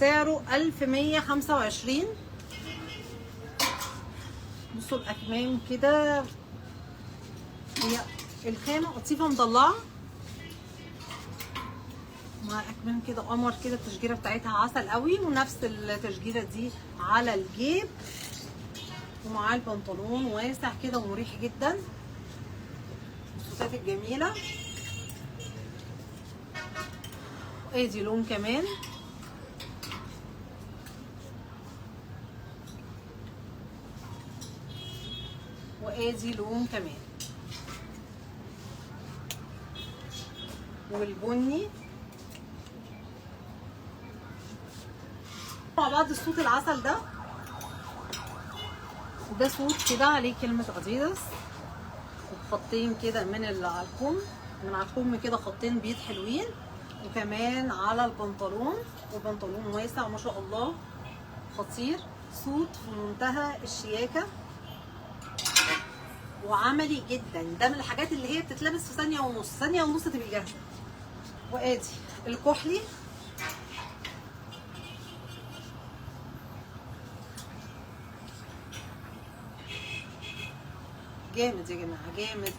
سعره 1125. بصوا الاكمام كده، هي الخامه قطيفه مضلعه مع اكمام كده قمر كده. التشجيره بتاعتها عسل قوي، ونفس التشجيره دي على الجيب، ومعاه البنطلون واسع كده ومريح جدا. السوسات الجميله. ادي لون كمان، وادي لون كمان، والبني مع بعض. الصوت العسل ده، وده صوت كده عليه كلمة اديداس، وخطين كده من اللي على الكم، من على الكم كده خطين بيض حلوين، وكمان على البنطلون، وبنطلون واسع ما شاء الله خطير. صوت في منتهى الشياكة وعملي جدا. ده من الحاجات اللي هي بتتلبس في ثانية ونص، ثانية ونص تبقي جاهزة. وادي الكحلي جامد يا جماعة، جامد.